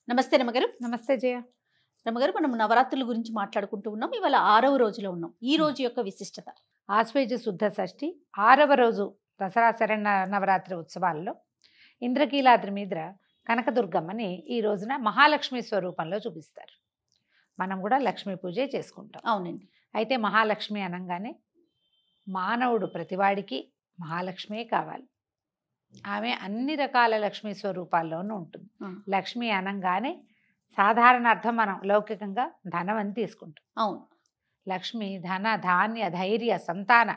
నమస్తే రమగారు. నమస్తే జయ. రమగారు, మనం నవరాత్రుల గురించి మాట్లాడుకుంటూ ఉన్నాం. ఇవాళ 6వ రోజులో ఉన్నాం. ఈ రోజు యొక్క విశిష్టత. ఆశ్వేజ శుద్ధ షష్ఠి 6వ రోజు దసరా శరణ నవరాత్రి ఉత్సవాల్లో ఇంద్రకీలాద్రి మీద కనకదుర్గమ్మని ఈ రోజున మహాలక్ష్మి స్వరూపంలో చూపిస్తారు. మనం కూడా లక్ష్మీ పూజే చేసుకుంటాం. అవునండి. అయితే మహాలక్ష్మి అనగానే మానవుడు ప్రతివాడికి మహాలక్ష్మే కావాలి. ఆమె అన్ని రకాల లక్ష్మీ స్వరూపాల్లోనూ ఉంటుంది. లక్ష్మి అనగానే సాధారణ అర్థం మనం లౌకికంగా ధనం అని తీసుకుంటాం. అవును. లక్ష్మి ధన ధాన్య ధైర్య సంతాన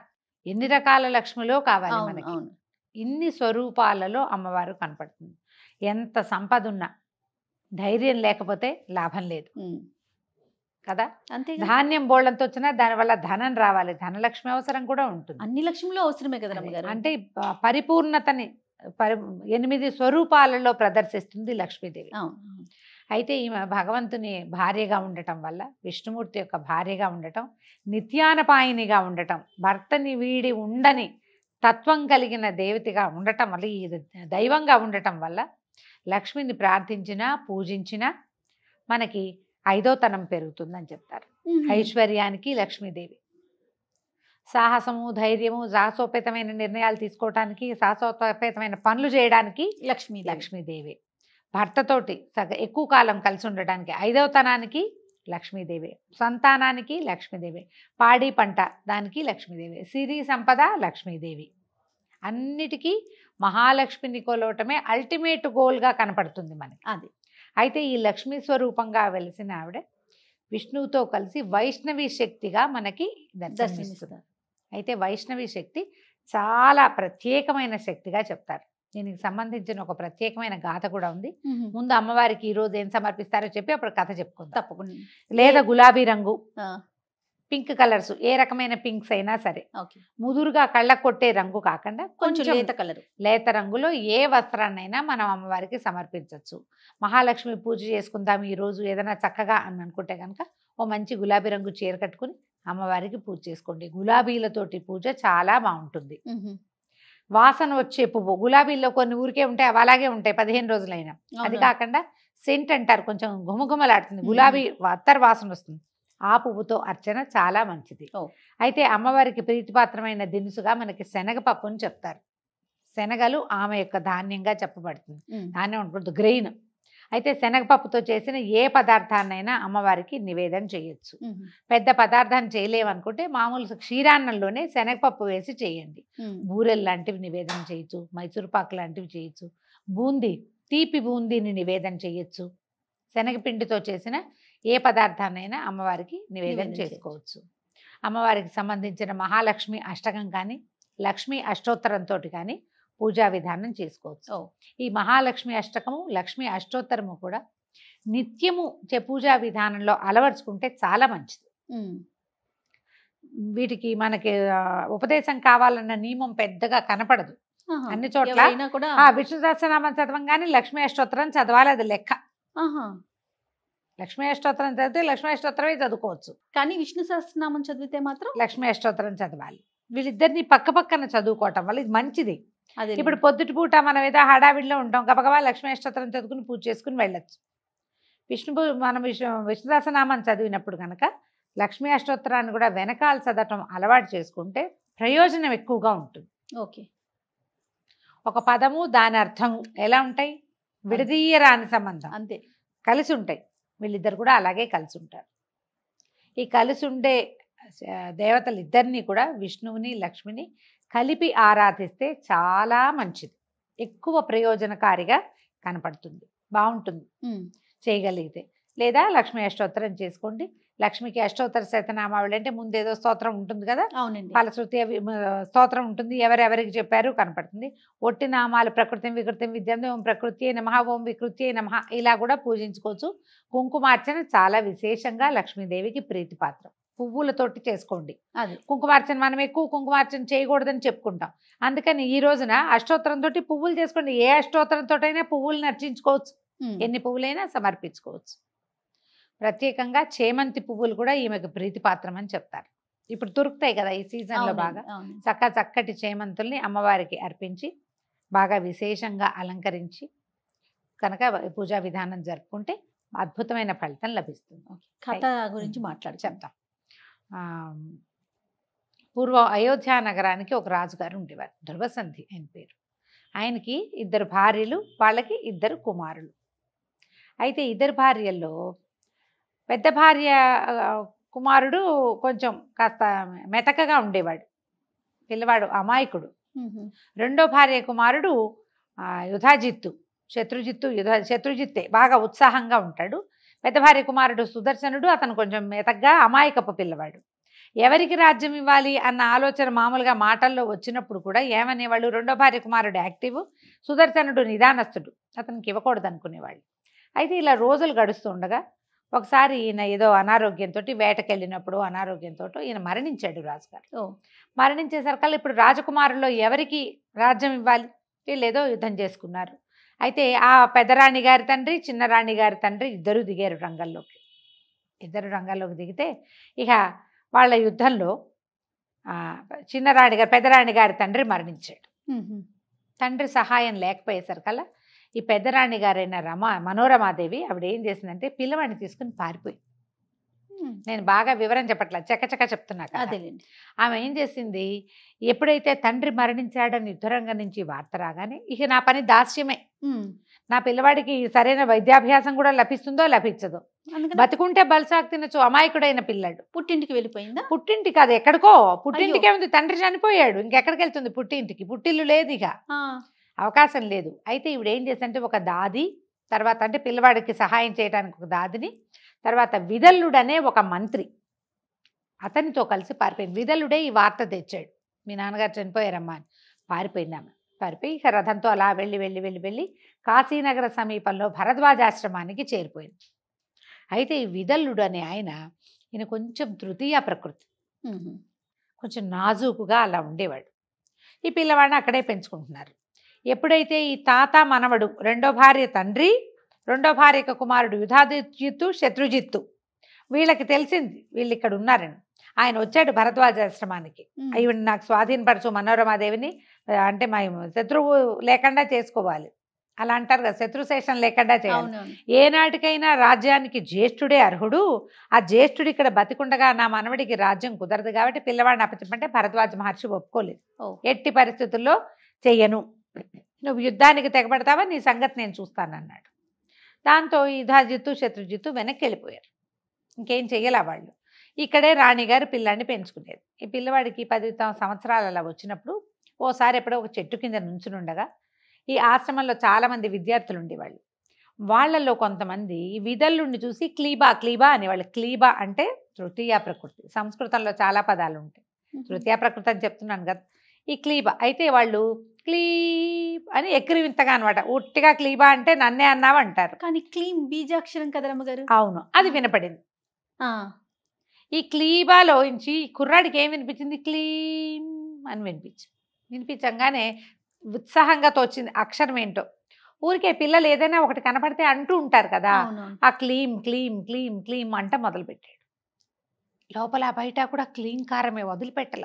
ఎన్ని రకాల లక్ష్మిలో కావాలి మనకి. ఇన్ని స్వరూపాలలో అమ్మవారు కనపడుతుంది. ఎంత సంపద ఉన్నా ధైర్యం లేకపోతే లాభం లేదు కదా. అంతే. ధాన్యం బోళ్ళంతో వచ్చినా దానివల్ల ధనం రావాలి, ధనలక్ష్మి అవసరం కూడా ఉంటుంది. అన్ని లక్ష్మిలో అవసరమే కదా రమగారు. అంటే పరిపూర్ణతని 8 స్వరూపాలలో ప్రదర్శిస్తుంది లక్ష్మీదేవి. అయితే ఈమె భగవంతుని భార్యగా ఉండటం వల్ల, విష్ణుమూర్తి యొక్క భార్యగా ఉండటం, నిత్యానపాయినిగా ఉండటం, భర్తని వీడి ఉండని తత్వం కలిగిన దేవతగా ఉండటం వల్ల, ఈ దైవంగా ఉండటం వల్ల లక్ష్మిని ప్రార్థించినా పూజించినా మనకి 5వ తనం పెరుగుతుందని చెప్తారు. ఐశ్వర్యానికి లక్ష్మీదేవి. సాహసము ధైర్యము సాహసోపేతమైన నిర్ణయాలు తీసుకోవటానికి, సాహసోపేతమైన పనులు చేయడానికి లక్ష్మీదేవి. భర్తతోటి ఎక్కువ కాలం కలిసి ఉండడానికి 5వ తనానికి లక్ష్మీదేవి. సంతానానికి లక్ష్మీదేవి. పాడి పంట దానికి లక్ష్మీదేవి. సిరి సంపద లక్ష్మీదేవి. అన్నిటికీ మహాలక్ష్మిని కొలవటమే అల్టిమేట్ గోల్గా కనపడుతుంది మనకి. అది అయితే ఈ లక్ష్మీ స్వరూపంగా వెలిసిన ఆవిడ విష్ణువుతో కలిసి వైష్ణవి శక్తిగా మనకి దర్శనమిస్తుంది. అయితే వైష్ణవి శక్తి చాలా ప్రత్యేకమైన శక్తిగా చెప్తారు. దీనికి సంబంధించిన ఒక ప్రత్యేకమైన గాథ కూడా ఉంది. ముందు అమ్మవారికి ఈ రోజు ఏం సమర్పిస్తారో చెప్పి అప్పుడు కథ చెప్పుకుందాం. తప్పకుండా. లేదా గులాబీ రంగు, పింక్ కలర్స్, ఏ రకమైన పింక్స్ అయినా సరే, ముదురుగా కళ్ళకు కొట్టే రంగు కాకుండా కొంచెం లేత రంగులో ఏ వస్త్రాన్నైనా మనం అమ్మవారికి సమర్పించవచ్చు. మహాలక్ష్మి పూజ చేసుకుందాం ఈ రోజు ఏదైనా చక్కగా అని అనుకుంటే కనుక ఓ మంచి గులాబీ రంగు చీర కట్టుకుని అమ్మవారికి పూజ చేసుకోండి. గులాబీలతోటి పూజ చాలా బాగుంటుంది. వాసన వచ్చే పువ్వు, గులాబీల్లో కొన్ని ఊరికే ఉంటాయి, అవి అలాగే ఉంటాయి 15 రోజులైనా. అది కాకుండా సెంట్ అంటారు, కొంచెం గుమగుమలాడుతుంది, గులాబీ అత్తర్ వాసన వస్తుంది. ఆ పువ్వుతో అర్చన చాలా మంచిది. అయితే అమ్మవారికి ప్రీతిపాత్రమైన దినుసుగా మనకి శనగపప్పు అని చెప్తారు. శనగలు ఆమె యొక్క ధాన్యంగా చెప్పబడుతుంది. ధాన్యం ఉంటుంది, గ్రెయిన్. అయితే శనగపప్పుతో చేసిన ఏ పదార్థాన్నైనా అమ్మవారికి నివేదన చేయొచ్చు. పెద్ద పదార్థాన్ని చేయలేమనుకుంటే మామూలు క్షీరాన్నంలోనే శనగపప్పు వేసి చేయండి. బూరెలు లాంటివి నివేదన చేయొచ్చు, మైసూరుపాకు లాంటివి చేయొచ్చు, బూందీ తీపి బూందీని నివేదన చేయొచ్చు. శనగపిండితో చేసిన ఏ పదార్థాన్నైనా అమ్మవారికి నివేదన చేసుకోవచ్చు. అమ్మవారికి సంబంధించిన మహాలక్ష్మి అష్టకం కానీ లక్ష్మీ అష్టోత్తరంతో కానీ పూజా విధానం చేసుకోవచ్చు. ఈ మహాలక్ష్మి అష్టకము లక్ష్మీ అష్టోత్తరము కూడా నిత్యము పూజా విధానంలో అలవర్చుకుంటే చాలా మంచిది. వీటికి మనకి ఉపదేశం కావాలన్న నియమం పెద్దగా కనపడదు. అన్ని చోట్ల విష్ణు సహస్రనామం చదవంగానే లక్ష్మీ అష్టోత్తరం చదవాలి, అది లెక్క. లక్ష్మీ అష్టోత్తరం చదివితే లక్ష్మీ అష్టోత్తరమే చదువుకోవచ్చు, కానీ విష్ణు సహస్రనామం చదివితే మాత్రం లక్ష్మీ అష్టోత్తరం చదవాలి. వీళ్ళిద్దరిని పక్క పక్కన చదువుకోవటం వల్ల ఇది మంచిది. ఇప్పుడు పొద్దుటి పూట మనం ఏదో హడావిడిలో ఉంటాం, గబగబా లక్ష్మీ అష్టోత్తరం చదువుకుని పూజ చేసుకుని వెళ్ళొచ్చు. మనం విష్ణు సహస్రనామం చదివినప్పుడు కనుక లక్ష్మీ అష్టోత్తరాన్ని కూడా వెనకాల చదవటం అలవాటు చేసుకుంటే ప్రయోజనం ఎక్కువగా ఉంటుంది. ఒక పదము దాని అర్థం ఎలా ఉంటాయి, విడదీయరాని సంబంధం, అంతే, కలిసి ఉంటాయి. వీళ్ళిద్దరు కూడా అలాగే కలిసి ఉంటారు. ఈ కలిసి ఉండే దేవతలు ఇద్దరిని కూడా, విష్ణువుని లక్ష్మిని కలిపి ఆరాధిస్తే చాలా మంచిది, ఎక్కువ ప్రయోజనకారిగా కనపడుతుంది, బాగుంటుంది చేయగలిగితే. లేదా లక్ష్మీ అష్టోత్తరం చేసుకోండి. లక్ష్మికి అష్టోత్తర శతనామావళి అంటే ముందేదో స్తోత్రం ఉంటుంది కదా. అవునండి. ఫలశ్రుతి స్తోత్రం ఉంటుంది, ఎవరెవరికి చెప్పారు కనపడుతుంది. ఒట్టి నామాలు ప్రకృతి వికృతి విద్యం, ఓం ప్రకృతి నమః, ఓం వికృతి నమః, ఇలా కూడా పూజించుకోవచ్చు. కుంకుమార్చన చాలా విశేషంగా లక్ష్మీదేవికి ప్రీతిపాత్రం. పువ్వులతోటి చేసుకోండి. అది కుంకుమార్చన మనం ఎక్కువ కుంకుమార్చన చేయకూడదని చెప్పుకుంటాం. అందుకని ఈ రోజున అష్టోత్తరంతో పువ్వులు చేసుకోండి. ఏ అష్టోత్తరంతో అయినా పువ్వులను అర్చించుకోవచ్చు, ఎన్ని పువ్వులైనా సమర్పించుకోవచ్చు. ప్రత్యేకంగా చేమంతి పువ్వులు కూడా ఈమెకు ప్రీతిపాత్రం అని చెప్తారు. ఇప్పుడు దొరుకుతాయి కదా ఈ సీజన్లో బాగా. చక్కటి చేమంతుల్ని అమ్మవారికి అర్పించి బాగా విశేషంగా అలంకరించి కనుక పూజా విధానం జరుపుకుంటే అద్భుతమైన ఫలితం లభిస్తుంది. కథ గురించి చెప్తాం. పూర్వం అయోధ్య నగరానికి ఒక రాజుగారు ఉండేవారు, ధ్రువసంధి ఆయన పేరు. ఆయనకి 2 భార్యలు, వాళ్ళకి 2 కుమారులు. అయితే 2 భార్యల్లో పెద్ద భార్య కుమారుడు కొంచెం కాస్త మెతకగా ఉండేవాడు, పిల్లవాడు అమాయకుడు. రెండో భార్య కుమారుడు యుధాజిత్తు, శత్రుజిత్తే, బాగా ఉత్సాహంగా ఉంటాడు. పెద్ద భార్య కుమారుడు సుదర్శనుడు, అతను కొంచెం మెతగ్గా అమాయకపు పిల్లవాడు. ఎవరికి రాజ్యం ఇవ్వాలి అన్న ఆలోచన మామూలుగా మాటల్లో వచ్చినప్పుడు కూడా ఏమనేవాళ్ళు, రెండో భార్య కుమారుడు యాక్టివ్, సుదర్శనుడు నిదానస్తుడు, అతనికి ఇవ్వకూడదు అనుకునేవాళ్ళు. అయితే ఇలా రోజులు గడుస్తూ ఉండగా ఒకసారి ఈయన ఏదో అనారోగ్యంతో, వేటకెళ్ళినప్పుడు అనారోగ్యంతో ఈయన మరణించాడు రాజుగారు. మరణించేసరికల్లా ఇప్పుడు రాజకుమారుల్లో ఎవరికి రాజ్యం ఇవ్వాలి, వీళ్ళు ఏదో యుద్ధం చేసుకున్నారు. అయితే ఆ పెద్దరాణి గారి తండ్రి, చిన్నరాణి గారి తండ్రి ఇద్దరు దిగారు రంగంలోకి. రంగంలోకి దిగితే ఇక వాళ్ళ యుద్ధంలో పెద్దరాణి గారి తండ్రి మరణించాడు. తండ్రి సహాయం లేకపోయేసరికల్లా ఈ పెద్దరాణి గారైన మనోరమాదేవి ఆవిడ ఏం చేసిందంటే పిల్లవాడిని తీసుకుని పారిపోయింది. నేను బాగా వివరం చెప్పట్లేదు, చకచక చెప్తున్నా కదా. ఆమె ఏం చేసింది, ఎప్పుడైతే తండ్రి మరణించాడని యుద్ధరంగం నుంచి వార్త రాగానే ఇక నా పని దాస్యమే, నా పిల్లవాడికి సరైన వైద్యాభ్యాసం కూడా లభిస్తుందో లభించదో, బతుకుంటే బలసాకు తినచ్చు, అమాయకుడైన పిల్లాడు. పుట్టింటికి వెళ్ళిపోయిందా? పుట్టింటికి కాదు, ఎక్కడికో. పుట్టింటికే ఉంది, తండ్రి చనిపోయాడు, ఇంకెక్కడికి వెళ్తుంది పుట్టింటికి? పుట్టిల్లు లేదు, ఇక అవకాశం లేదు. అయితే ఈవిడ ఏం చేసిందంటే ఒక దాది, తర్వాత అంటే పిల్లవాడికి సహాయం చేయడానికి ఒక దాదిని, తర్వాత విదల్లుడనే ఒక మంత్రి, అతనితో కలిసి పారిపోయింది. విదల్లుడే ఈ వార్త తెచ్చాడు, మీ నాన్నగారు చనిపోయారమ్మా అని. పారిపోయింది ఆమె. పారిపోయి ఇక రథంతో అలా వెళ్ళి వెళ్ళి వెళ్ళి వెళ్ళి కాశీనగర సమీపంలో భరద్వాజాశ్రమానికి చేరిపోయింది. అయితే ఈ విదల్లుడు అనే ఈయన కొంచెం తృతీయ ప్రకృతి, కొంచెం నాజూకుగా అలా ఉండేవాడు. ఈ పిల్లవాడిని అక్కడే పెంచుకుంటున్నారు. ఎప్పుడైతే ఈ తాత మనవడు, రెండో భార్య తండ్రి, రెండో భార్య కుమారుడు యుధాజిత్తు, శత్రుజిత్తు, వీళ్ళకి తెలిసింది వీళ్ళు ఇక్కడ ఉన్నారని. ఆయన వచ్చాడు భరద్వాజాశ్రమానికి, ఈవిడ నాకు స్వాధీనపరచు మనోరమాదేవిని, అంటే మేము శత్రువు లేకుండా చేసుకోవాలి, అలా అంటారు కదా, శత్రుశేషం లేకుండా చేయాలి. ఏనాటికైనా రాజ్యానికి జ్యేష్ఠుడే అర్హుడు, ఆ జ్యేష్ఠుడు ఇక్కడ బతికుండగా నా మనవడికి రాజ్యం కుదరదు కాబట్టి పిల్లవాడిని అప్పచెప్పంటే భరద్వాజ మహర్షి ఒప్పుకోలేదు. ఎట్టి పరిస్థితుల్లో చెయ్యను, నువ్వు యుద్ధానికి తెగబడతావా, నీ సంగతి నేను చూస్తానన్నాడు. దాంతో యుధాజిత్తు, శత్రుజిత్తు వెనక్కి వెళ్ళిపోయారు. ఇంకేం చెయ్యాలా వాళ్ళు. ఇక్కడే రాణిగారు పిల్లాన్ని పెంచుకునేది. ఈ పిల్లవాడికి 10 సంవత్సరాలు అలా వచ్చినప్పుడు ఓసారి ఎప్పుడో ఒక చెట్టు కింద నుంచునుండగా ఈ ఆశ్రమంలో చాలామంది విద్యార్థులు ఉండేవాళ్ళు. వాళ్ళల్లో కొంతమంది ఈ విదల్లుని చూసి క్లీబా అనేవాళ్ళు. క్లీబా అంటే తృతీయ ప్రకృతి, సంస్కృతంలో చాలా పదాలు ఉంటాయి, తృతీయ ప్రకృతి అని చెప్తున్నాను కదా. ఈ క్లీబా అయితే వాళ్ళు క్లీబ్ అని ఎక్కిరివింతగా అనమాట, ఉట్టిగా క్లీబా అంటే నన్నే అన్నావు అంటారు, కానీ క్లీమ్ బీజాక్షరం కదా రమ్మగారు. అవును, అది వినపడింది. ఈ క్లీబాలో నుంచి కుర్రాడికి ఏం వినిపించింది, క్లీమ్ అని వినిపించంగానే ఉత్సాహంగా తోచింది అక్షరం ఏంటో. ఊరికే పిల్లలు ఏదైనా ఒకటి కనపడితే అంటూ ఉంటారు కదా, ఆ క్లీమ్ క్లీమ్ క్లీమ్ క్లీమ్ అంట మొదలుపెట్టాడు. లోపల బయట కూడా క్లీంకారమే వదిలిపెట్టల.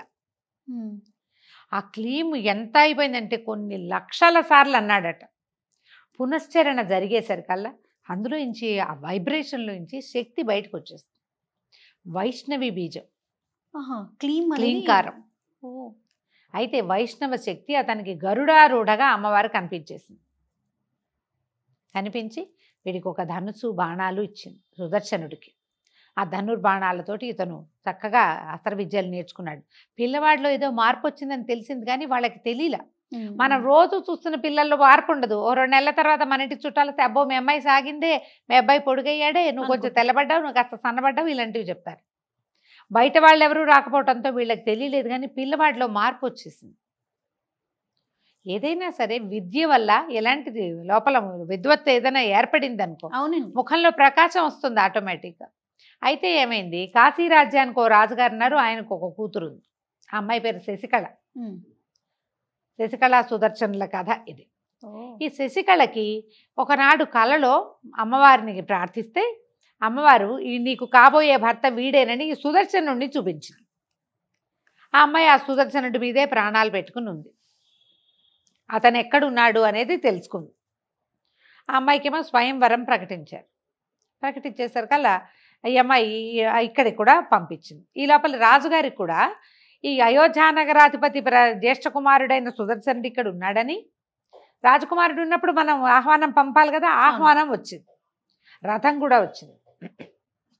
ఆ క్లీమ్ ఎంత అయిపోయిందంటే కొన్ని లక్షల సార్లు అన్నాడట. పునశ్చరణ జరిగేసరికల్లా అందులో నుంచి ఆ వైబ్రేషన్లో నుంచి శక్తి బయటకు వచ్చేస్తుంది. వైష్ణవి బీజం, క్లీంకారం. అయితే వైష్ణవ శక్తి అతనికి గరుడారూఢగా అమ్మవారు కనిపించేసింది. కనిపించి వీడికి ఒక ధనుసు బాణాలు ఇచ్చింది సుదర్శనుడికి. ఆ ధనుర్బాణాలతోటి ఇతను చక్కగా అస్త్ర విద్యలు నేర్చుకున్నాడు. పిల్లవాడిలో ఏదో మార్పు వచ్చిందని తెలిసింది కానీ వాళ్ళకి తెలియలా. మనం రోజు చూస్తున్న పిల్లల్లో మార్పు ఉండదు. ఓ 2 నెలల తర్వాత మన ఇంటికి చుట్టాలతో అబ్బో మీ అమ్మాయి సాగిందే, మీ అబ్బాయి పొడుగయ్యాడే, నువ్వు కొంచెం తెల్లబడ్డావు, నువ్వు కాస్త సన్నబడ్డావు, ఇలాంటివి చెప్తారు. బయట వాళ్ళు ఎవరూ రాకపోవడంతో వీళ్ళకి తెలియలేదు కానీ పిల్లవాడిలో మార్పు వచ్చేసింది. ఏదైనా సరే విద్య వల్ల ఎలాంటిది లోపల విద్వత్తు ఏదైనా ఏర్పడింది అనుకో, ముఖంలో ప్రకాశం వస్తుంది ఆటోమేటిక్గా. అయితే ఏమైంది, కాశీ రాజ్యానికి ఓ రాజుగారు ఉన్నారు, ఆయనకు ఒక కూతురు ఉంది. ఆ అమ్మాయి పేరు శశికళ. శశికళ సుదర్శనుల కథ ఇది. ఈ శశికళకి ఒకనాడు కలలో అమ్మవారిని ప్రార్థిస్తే అమ్మవారు ఈ నీకు కాబోయే భర్త వీడేనని ఈ సుదర్శనుడిని చూపించింది. ఆ అమ్మాయి ఆ సుదర్శనుడి మీదే ప్రాణాలు పెట్టుకుని ఉంది. అతను ఎక్కడున్నాడు అనేది తెలుసుకుంది. ఆ అమ్మాయికేమో స్వయంవరం ప్రకటించేసరికల్లా ఈ అమ్మాయి ఇక్కడికి కూడా పంపించింది. ఈ లోపల రాజుగారికి కూడా ఈ అయోధ్యానగరాధిపతి జ్యేష్ఠ కుమారుడైన సుదర్శనుడు ఇక్కడ ఉన్నాడని, రాజకుమారుడు ఉన్నప్పుడు మనం ఆహ్వానం పంపాలి కదా, ఆహ్వానం వచ్చింది, రథం కూడా వచ్చింది.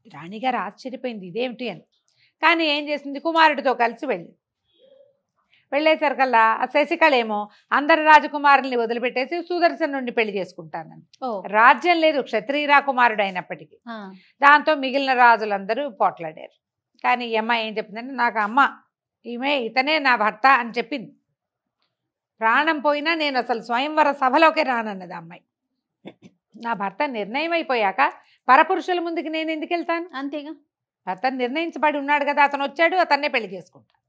రాణిగారు ఆశ్చర్యపోయింది ఇదేమిటి అని. కానీ ఏం చేసింది, కుమారుడితో కలిసి వెళ్ళేసరికల్లా ఆ శశికళ ఏమో అందరి రాజకుమారుల్ని వదిలిపెట్టేసి సుదర్శనుడిని పెళ్లి చేసుకుంటానని. రాజ్యం లేదు, క్షత్రియ రాకుమారుడు అయినప్పటికీ. దాంతో మిగిలిన రాజులందరూ పోట్లాడారు. కానీ ఈ అమ్మాయి ఏం చెప్పిందంటే, నాకు అమ్మ ఇతనే నా భర్త అని చెప్పింది. ప్రాణం పోయినా నేను అసలు స్వయంవర సభలోకి రానన్నది అమ్మాయి. నా భర్త నిర్ణయం అయిపోయాక పరపురుషుల ముందుకి నేను ఎందుకు వెళ్తాను? అంతేగా, భర్త నిర్ణయించబడి ఉన్నాడు కదా, అతను వచ్చాడు, అతన్నే పెళ్లి చేసుకుంటాను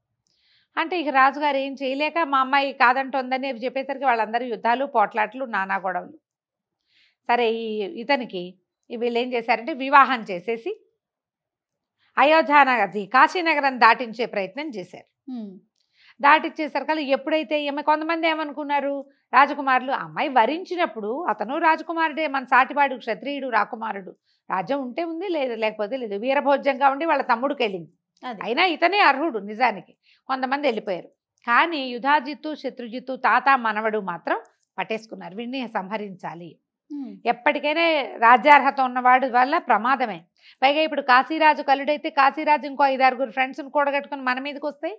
అంటే ఇక రాజుగారు ఏం చేయలేక మా అమ్మాయి కాదంటోందని చెప్పేసరికి వాళ్ళందరూ యుద్ధాలు, పోట్లాట్లు, నానా గొడవలు. సరే ఇతనికి వీళ్ళు ఏం చేశారంటే వివాహం చేసేసి అయోధ్యానగర్ కాశీనగరం దాటించే ప్రయత్నం చేశారు. దాటిచ్చేసరికి ఎప్పుడైతే కొంతమంది ఏమనుకున్నారు, రాజకుమారులు అమ్మాయి వరించినప్పుడు అతను రాజకుమారుడే, మన సాటివాడు క్షత్రియుడు రాకుమారుడు, రాజ్యం ఉంటే ఉంది, లేకపోతే లేదు, వీరభోజ్యంగా ఉండి వాళ్ళ తమ్ముడికి వెళ్ళింది, అయినా ఇతనే అర్హుడు నిజానికి. కొంతమంది వెళ్ళిపోయారు. కానీ యుధాజిత్తు, శత్రుజిత్తు, తాత మనవడు మాత్రం పట్టేసుకున్నారు, వీడిని సంహరించాలి. ఎప్పటికైనా రాజ్యార్హత ఉన్నవాడు వల్ల ప్రమాదమే. పైగా ఇప్పుడు కాశీరాజు కలుడైతే కాశీరాజు ఇంకో 5-6 ఫ్రెండ్స్ని కూడగట్టుకుని మన మీదకి వస్తాయి.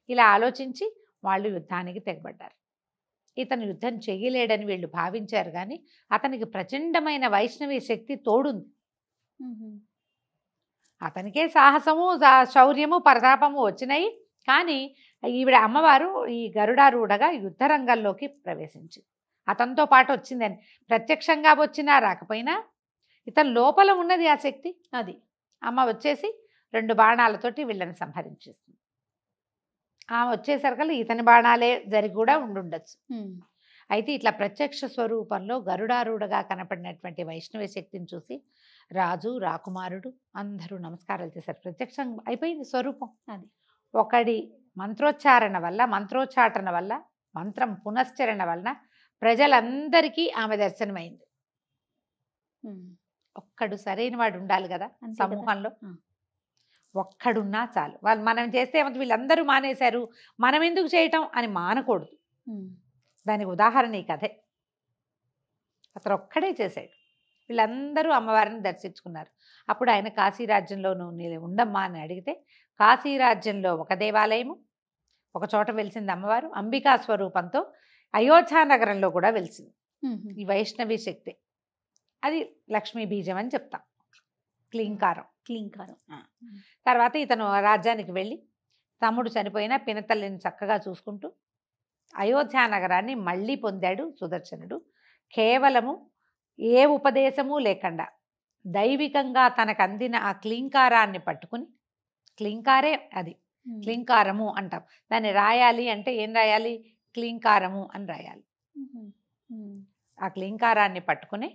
ఇలా ఆలోచించి వాళ్ళు యుద్ధానికి తెగబడ్డారు. ఇతను యుద్ధం చేయలేడని వీళ్ళు భావించారు. కానీ అతనికి ప్రచండమైన వైష్ణవి శక్తి తోడుంది. అతనికే సాహసము, శౌర్యము, ప్రతాపము వచ్చినాయి. కానీ ఈవిడ అమ్మవారు ఈ గరుడారూఢగా యుద్ధ రంగంలోకి ప్రవేశించింది. అతనితో పాటు వచ్చిందని ప్రత్యక్షంగా వచ్చినా రాకపోయినా ఇతని లోపల ఉన్నది ఆ శక్తి. అది అమ్మ వచ్చేసి 2 బాణాలతోటి వీళ్ళని సంహరించేస్తుంది. ఆమె వచ్చేసరికి ఇతని బాణాలే జరిగి కూడా ఉండుండొచ్చు. అయితే ఇట్లా ప్రత్యక్ష స్వరూపంలో గరుడారూఢగా కనపడినటువంటి వైష్ణవ శక్తిని చూసి రాజు, రాకుమారుడు అందరూ నమస్కారాలు చేశారు. ప్రత్యక్షం అయిపోయింది స్వరూపం. అది ఒకడి మంత్రోచ్చాటన వల్ల మంత్రం పునశ్చరణ వలన ప్రజలందరికీ ఆమె దర్శనమైంది. ఒక్కడు సరైన వాడు ఉండాలి కదా సమూహంలో, ఒక్కడున్నా చాలు. వాళ్ళు మనం చేస్తే ఏమంటే వీళ్ళందరూ మానేశారు, మనం ఎందుకు చేయటం అని మానకూడదు. దానికి ఉదాహరణ ఈ కథే. అతను ఒక్కడే చేశాడు, వీళ్ళందరూ అమ్మవారిని దర్శించుకున్నారు. అప్పుడు ఆయన కాశీరాజ్యంలోనూ ఉండమ్మా అని అడిగితే, కాశీరాజ్యంలో ఒక దేవాలయము, ఒక చోట వెలిసింది అమ్మవారు అంబికా స్వరూపంతో, అయోధ్యానగరంలో కూడా వెలిసింది ఈ వైష్ణవి శక్తి. అది లక్ష్మీ బీజం అని చెప్తాం, క్లీంకారం. తర్వాత ఇతను రాజ్యానికి వెళ్ళి తమ్ముడు చనిపోయినా పినతల్లిని చక్కగా చూసుకుంటూ అయోధ్యానగరాన్ని మళ్ళీ పొందాడు సుదర్శనుడు. కేవలము ఏ ఉపదేశము లేకుండా దైవికంగా తనకు అందిన ఆ క్లీంకారాన్ని పట్టుకుని, క్లీంకారే అది, క్లీంకారము అంటాం. దాన్ని రాయాలి అంటే ఏం రాయాలి, క్లీంకారము అని రాయాలి. ఆ క్లీంకారాన్ని పట్టుకుని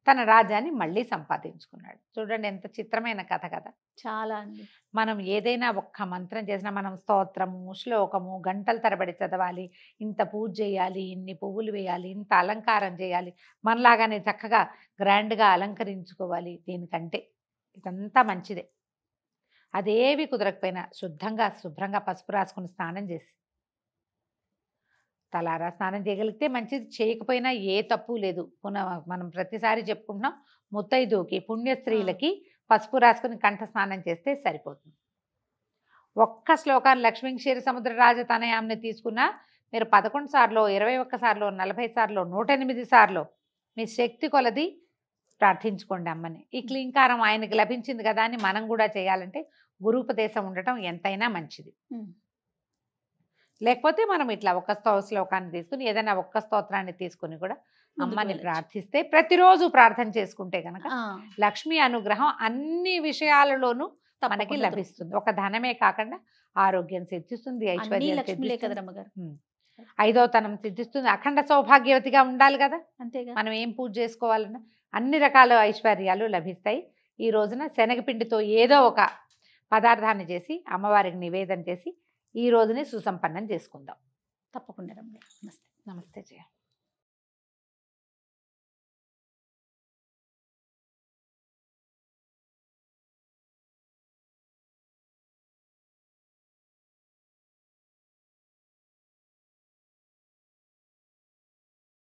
తన రాజ్యాన్ని మళ్ళీ సంపాదించుకున్నాడు. చూడండి ఎంత చిత్రమైన కథ కదా. చాలా అండి. మనం ఏదైనా ఒక్క మంత్రం చేసినా, మనం స్తోత్రము, శ్లోకము గంటల తరబడి చదవాలి, ఇంత పూజ చేయాలి, ఇన్ని పువ్వులు వేయాలి, ఇంత అలంకారం చేయాలి, మనలాగానే చక్కగా గ్రాండ్గా అలంకరించుకోవాలి. దీనికంటే ఇదంతా మంచిదే. అదేవి కుదరకపోయినా శుభ్రంగా పసుపు రాసుకుని స్నానం చేసి, తలారా స్నానం చేయగలిగితే మంచిది, చేయకపోయినా ఏ తప్పు లేదు. మనం ప్రతిసారి చెప్పుకుంటున్నాం, ముత్తైదుకి పుణ్యస్త్రీలకి పసుపు రాసుకుని కంఠ స్నానం చేస్తే సరిపోతుంది. ఒక్క శ్లోకాన్ని లక్ష్మీ క్షీర సముద్ర రాజతనయాన్ని తీసుకున్నా మీరు 11 సార్లు, 21 సార్లు, 40 సార్లు, 108 సార్లు మీ శక్తి కొలది ప్రార్థించుకోండి అమ్మని. ఈ క్లీంకారం ఆయనకి లభించింది కదా అని మనం కూడా చేయాలంటే గురూపదేశం ఉండటం ఎంతైనా మంచిది. లేకపోతే మనం ఇట్లా ఒక్క శ్లోకాన్ని తీసుకుని, ఏదైనా ఒక్క స్తోత్రాన్ని తీసుకుని కూడా అమ్మని ప్రార్థిస్తే, ప్రతిరోజు ప్రార్థన చేసుకుంటే కనుక లక్ష్మీ అనుగ్రహం అన్ని విషయాలలోనూ మనకి లభిస్తుంది. ఒక ధనమే కాకుండా ఆరోగ్యం సిద్ధిస్తుంది, ఐశ్వర్యం సిద్ధిస్తుంది, 5వ తనం సిద్ధిస్తుంది, అఖండ సౌభాగ్యవతిగా ఉండాలి కదా. అంతేగా, మనం ఏం పూజ చేసుకోవాలన్నా అన్ని రకాల ఐశ్వర్యాలు లభిస్తాయి. ఈ రోజున శనగపిండితో ఏదో ఒక పదార్థాన్ని చేసి అమ్మవారికి నివేదన చేసి ఈ రోజుని సుసంపన్నం చేసుకుందాం. తప్పకుండా రమ్య. నమస్తే. నమస్తే జయ.